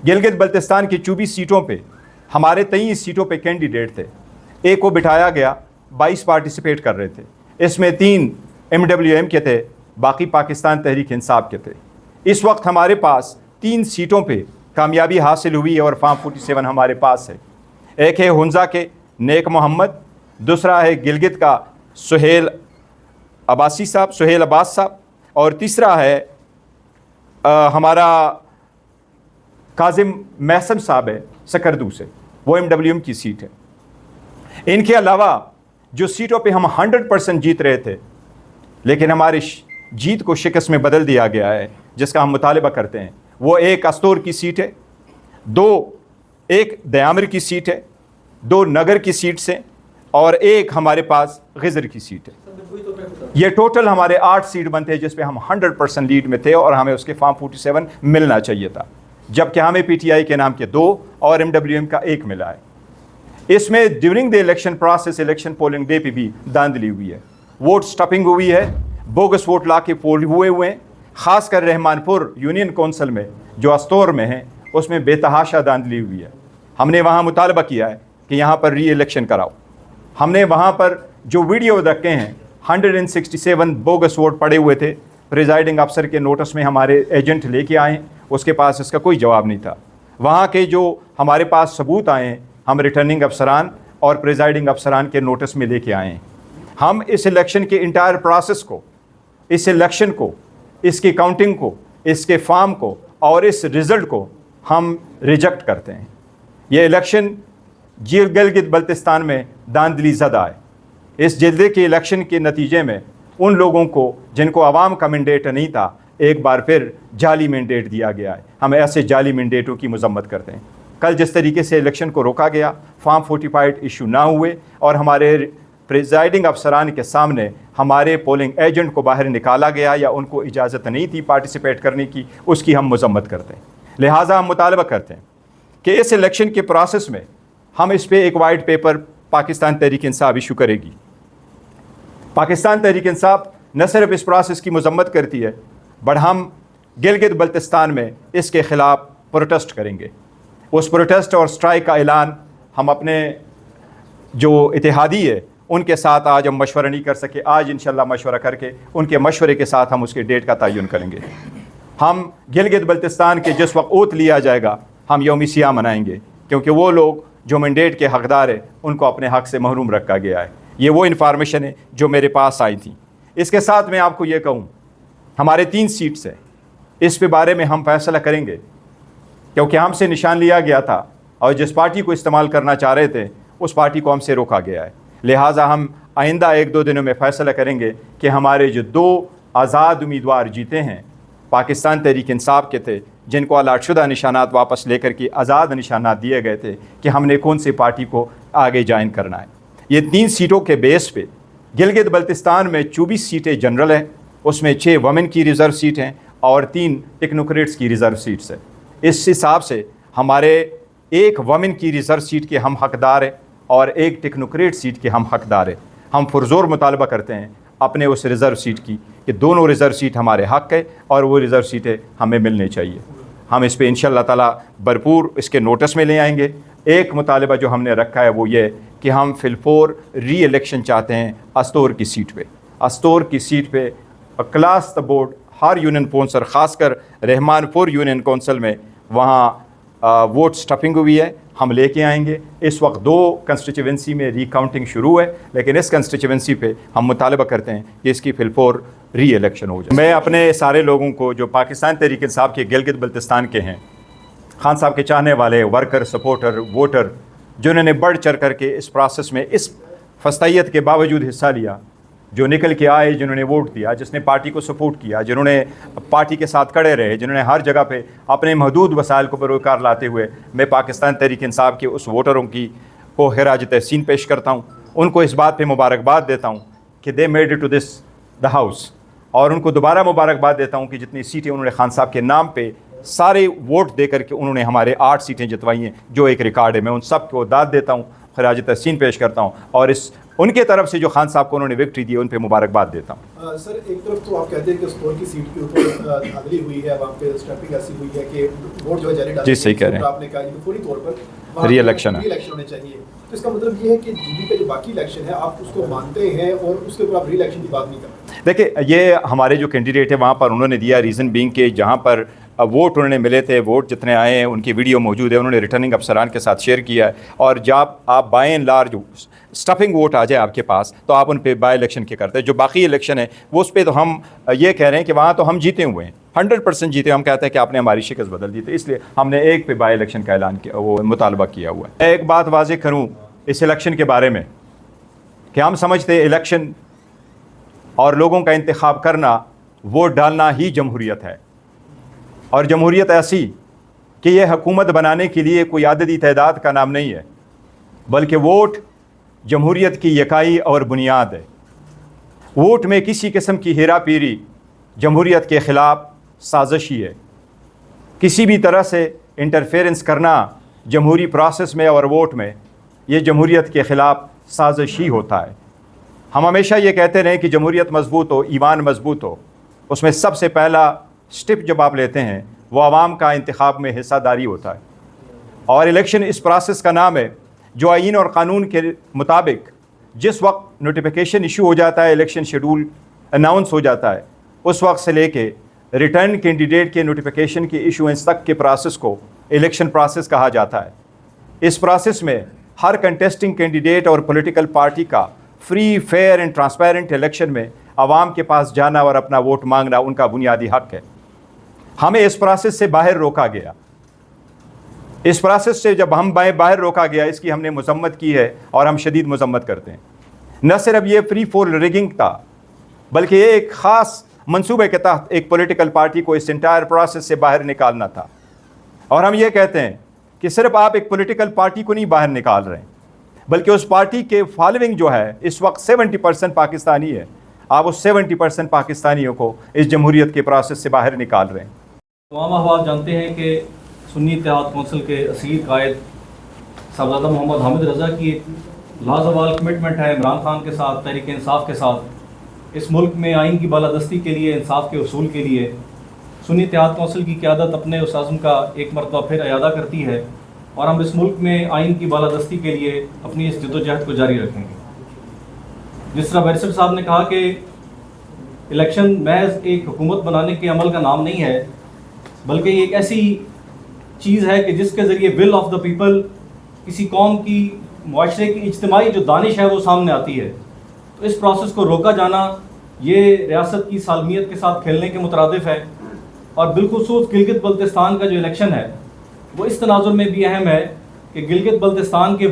गिलगित बल्तिस्तान की 24 सीटों पे हमारे 23 सीटों पे कैंडिडेट थे। एक को बिठाया गया, 22 पार्टिसिपेट कर रहे थे। इसमें 3 MWM के थे, बाकी पाकिस्तान तहरीक इंसाफ के थे। इस वक्त हमारे पास 3 सीटों पे कामयाबी हासिल हुई है और फॉर्म 47 हमारे पास है। एक है हुंजा के नेक मोहम्मद, दूसरा है गिलगित का सुहेल अब्बास साहब, और तीसरा है हमारा काजिम महसन साहब है सकरदू से, वो MWM की सीट है। इनके अलावा जो सीटों पे हम 100% जीत रहे थे, लेकिन हमारी जीत को शिकस्त में बदल दिया गया है, जिसका हम मुतालबा करते हैं, वो एक अस्तोर की सीट है, एक दयामर की सीट है, 2 नगर की सीट से, और एक हमारे पास गिजर की सीट है। ये टोटल हमारे 8 सीट बनते हैं, जिस पे हम 100% लीड में थे और हमें उसके फॉर्म 47 मिलना चाहिए था, जबकि हमें PTI के नाम के 2 और MWM का 1 मिला है। इसमें during the election process, election polling day पे भी धांधली हुई है, वोट स्टफिंग हुई है, बोगस वोट ला के पोल हुए हैं। ख़ासकर रहमानपुर यूनियन कौंसिल में जो अस्तोर में है, उसमें बेतहाशा धांधली हुई है। हमने वहाँ मुतालबा किया है कि यहाँ पर री इलेक्शन कराओ। हमने वहाँ पर जो वीडियो रखे हैं, 167 बोगस वोट पड़े हुए थे। प्रिजाइडिंग अफसर के नोटिस में हमारे एजेंट लेके आए, उसके पास इसका कोई जवाब नहीं था। वहाँ के जो हमारे पास सबूत आए हैं, हम रिटर्निंग अफसरान और प्रिजाइडिंग अफसरान के नोटिस में लेके आए हैं। हम इस इलेक्शन के इंटायर प्रोसेस को, इस इलेक्शन को, इसकी काउंटिंग को, इसके फॉर्म को और इस रिज़ल्ट को हम रिजेक्ट करते हैं। ये इलेक्शन गिलगित बल्तिस्तान में धांधली ज़दा है। इस जिले के इलेक्शन के नतीजे में उन लोगों को जिनको आवाम का मैंडेट नहीं था, एक बार फिर जाली मैंडेट दिया गया है। हम ऐसे जाली मैंडेटों की मजम्मत करते हैं। कल जिस तरीके से इलेक्शन को रोका गया, फॉर्म 45 इशू ना हुए और हमारे प्रिजाइडिंग अफसरान के सामने हमारे पोलिंग एजेंट को बाहर निकाला गया या उनको इजाज़त नहीं थी पार्टिसिपेट करने की, उसकी हम मजम्मत करते हैं। लिहाजा हम मुतालबा करते हैं कि इस इलेक्शन के प्रोसेस में हम इस पर एक white paper Pakistan Tehreek Insaf issue करेगी। पाकिस्तान तहरीक इंसाफ न सिर्फ इस प्रोसेस की मजम्मत करती है, बट हम गिलगित बल्तिस्तान में इसके ख़िलाफ़ प्रोटेस्ट करेंगे। उस प्रोटेस्ट और स्ट्राइक का ऐलान हम अपने जो इत्तेहादी है उनके साथ आज हम मशवरा नहीं कर सके। आज इंशाल्लाह मशवरा करके उनके मशवरे के साथ हम उसके डेट का तयन करेंगे। हम गिलगित बल्तिस्तान के जिस वक्त ओत लिया जाएगा, हम यौम सियाम मनाएंगे, क्योंकि वो लोग जो मैंडेट के हकदार है उनको अपने हक़ से महरूम रखा गया है। ये वो इन्फॉर्मेशन है जो मेरे पास आई थी। इसके साथ मैं आपको ये कहूँ, हमारे 3 सीट्स है, इस पे बारे में हम फैसला करेंगे, क्योंकि हमसे निशान लिया गया था और जिस पार्टी को इस्तेमाल करना चाह रहे थे उस पार्टी को हमसे रोका गया है। लिहाजा हम आइंदा 1-2 दिनों में फ़ैसला करेंगे कि हमारे जो 2 आज़ाद उम्मीदवार जीते हैं, पाकिस्तान तहरीक इंसाफ के थे, जिनको अलाटशुदा निशानात वापस लेकर के आज़ाद निशानात दिए गए थे, कि हमने कौन सी पार्टी को आगे ज्वाइन करना है। ये 3 सीटों के बेस पे गिलगित बल्तिस्तान में 24 सीटें जनरल हैं, उसमें 6 वमेन की रिज़र्व सीट हैं और 3 टेक्नोक्रेट्स की रिज़र्व सीट्स हैं। इस हिसाब से हमारे 1 वमेन की रिज़र्व सीट के हम हकदार हैं और 1 टेक्नोक्रेट सीट के हम हकदार हैं। हम पुरजोर मुतालबा करते हैं अपने उस रिज़र्व सीट की कि दोनों रिज़र्व सीट हमारे हक़ है और वो रिज़र्व सीटें हमें मिलनी चाहिए। हम इस पे इंशाअल्लाह ताला भरपूर इसके नोटिस में ले आएंगे। एक मुतालबा जो हमने रखा है वो ये कि हम फिलफोर री इलेक्शन चाहते हैं अस्तोर की सीट पे। अस्तोर की सीट पे क्लास द बोर्ड हर यूनियन कौंसल, ख़ासकर रहमानपुर यूनियन कौंसल में वहाँ वोट स्टफिंग हुई है, हम लेके आएंगे। इस वक्त 2 कंस्टिट्यूंसी में रिकाउंटिंग शुरू है, लेकिन इस कंस्टिट्यूंसी पे हम मुतालबा करते हैं कि इसकी फिलफोर री इलेक्शन हो जाए। मैं अपने सारे लोगों को जो पाकिस्तान तहरीक इंसाफ के गिलगित बल्तिस्तान के हैं, खान साहब के चाहने वाले वर्कर, सपोर्टर, वोटर, जिन्होंने बढ़ चढ़ करके इस प्रोसेस में इस फस्तैयत के बावजूद हिस्सा लिया, जो निकल के आए, जिन्होंने वोट दिया, जिसने पार्टी को सपोर्ट किया, जिन्होंने पार्टी के साथ खड़े रहे, जिन्होंने हर जगह पे अपने महदूद वसाइल को बरोकार लाते हुए, मैं पाकिस्तान तहरीक इंसाफ के उस वोटरों की को खिराज तहसीन पेश करता हूँ। उनको इस बात पे मुबारकबाद देता हूँ कि they made it to this the house, और उनको दोबारा मुबारकबाद देता हूँ कि जितनी सीटें उन्होंने खान साहब के नाम पे सारे वोट दे करके उन्होंने हमारे 8 सीटें जितवाई हैं, जो एक रिकॉर्ड है। मैं उन सब को दाद देता हूँ, खिराज तहसीन पेश करता हूँ और इस ان کے طرف سے جو خان صاحب کو انہوں نے وکٹری دی ان پہ مبارکباد دیتا ہوں. سر ایک طرف تو آپ کہتے ہیں کہ اسکور کی سیٹ کے اوپر دھاندلی ہوئی ہے، وہاں پہ اسٹیمپنگ ایسی ہوئی ہے کہ ووٹ جو ہے جاری ڈالے. جی صحیح کہہ رہے ہیں. آپ نے کہا کہ فوری طور پر ری الیکشن ہونے چاہیے. تو اس کا مطلب یہ ہے کہ جی بی کا جو باقی الیکشن ہے آپ اس کو مانتے ہیں اور اس کے اوپر آپ ری الیکشن کی بات نہیں کرتے. دیکھیں یہ ہمارے جو کینڈیڈیٹ ہے وہاں پر انہوں نے دیا ریزن بینگ کہ جہاں پر ووٹ انہوں نے ملے تھے، ووٹ جتنے آئے ہیں ان کی ویڈیو موجود ہے، انہوں نے ریٹرننگ افسران کے ساتھ شیئر کیا ہے. اور جب آپ by and large stuffing vote آ جائے آپ کے پاس تو آپ ان پہ بائی الیکشن کے کرتے ہیں. جو باقی الیکشن ہے وہ اس پہ تو ہم یہ کہہ رہے ہیں کہ وہاں تو ہم جیتے ہوئے ہیں 100% جیتے. ہم کہتے ہیں کہ آپ نے ہماری شکست بدل دی تھی، اس لیے ہم نے ایک پہ بائی الیکشن کا اعلان کیا، وہ مطالبہ کیا ہوا ہے. ایک بات واضح کروں اس الیکشن کے بارے میں کہ ہم سمجھتے ہیں الیکشن اور لوگوں کا انتخاب کرنا، ووٹ ڈالنا ہی جمہوریت ہے. اور جمہوریت ایسی کہ یہ حکومت بنانے کے لیے کوئی عددی تعداد کا نام نہیں ہے، بلکہ ووٹ جمہوریت کی یکائی اور بنیاد ہے. ووٹ میں کسی قسم کی ہیرا پھیری جمہوریت کے خلاف سازشی ہے. کسی بھی طرح سے انٹرفیرنس کرنا جمہوری پروسیس میں اور ووٹ میں یہ جمہوریت کے خلاف سازش ہی ہوتا ہے. ہم ہمیشہ یہ کہتے رہے کہ جمہوریت مضبوط ہو، ایمان مضبوط ہو، اس میں سب سے پہلا سٹیپ جب آپ لیتے ہیں وہ عوام کا انتخاب میں حصہ داری ہوتا ہے. اور الیکشن اس پروسیس کا نام ہے جو آئین اور قانون کے مطابق جس وقت نوٹیفیکیشن ایشو ہو جاتا ہے، الیکشن شیڈول اناؤنس ہو جاتا ہے، اس وقت سے لے کے ریٹرن کینڈیڈیٹ کے نوٹیفیکیشن کی ایشوئنس تک کے پروسیس کو الیکشن پروسیس کہا جاتا ہے. اس پروسیس میں ہر کنٹیسٹنگ کینڈیڈیٹ اور پولیٹیکل پارٹی کا free, fair and transparent election میں عوام کے پاس جانا اور اپنا ووٹ مانگنا ان کا بنیادی حق ہے. ہمیں اس پروسیس سے باہر روکا گیا. اس پروسیس سے جب ہم باہر روکا گیا، اس کی ہم نے مذمت کی ہے اور ہم شدید مذمت کرتے ہیں. نہ صرف یہ فری فور ریگنگ تھا، بلکہ یہ ایک خاص منصوبے کے تحت ایک پولیٹیکل پارٹی کو اس انٹائر پروسیس سے باہر نکالنا تھا. اور ہم یہ کہتے ہیں کہ صرف آپ ایک پولیٹیکل پارٹی کو نہیں باہر نکال رہے ہیں، بلکہ اس پارٹی کے فالوئنگ جو ہے اس وقت 70% پاکستانی ہے. آپ اس 70% پاکستانیوں کو اس جمہوریت کے پروسیس سے باہر نکال رہے ہیں. تمام احباب جانتے ہیں کہ سنی اتحاد کونسل کے اصیل قائد صاحبزادہ محمد حامد رضا کی ایک لازوال کمٹمنٹ ہے عمران خان کے ساتھ، تحریک انصاف کے ساتھ، اس ملک میں آئین کی بالادستی کے لیے، انصاف کے اصول کے لیے. سنی اتحاد کونسل کی قیادت اپنے اس عزم کا ایک مرتبہ پھر اعادہ کرتی ہے اور ہم اس ملک میں آئین کی بالادستی کے لیے اپنی اس جدوجہد کو جاری رکھیں گے. جس طرح بیرسٹر صاحب نے کہا کہ الیکشن محض ایک حکومت بنانے کے عمل کا نام نہیں ہے، بلکہ یہ ایک ایسی چیز ہے کہ جس کے ذریعے ول آف دا پیپل، کسی قوم کی، معاشرے کی اجتماعی جو دانش ہے وہ سامنے آتی ہے. تو اس پروسیس کو روکا جانا یہ ریاست کی سالمیت کے ساتھ کھیلنے کے مترادف ہے. اور بالخصوص گلگت بلتستان کا جو الیکشن ہے وہ اس تناظر میں بھی اہم ہے کہ گلگت بلتستان کے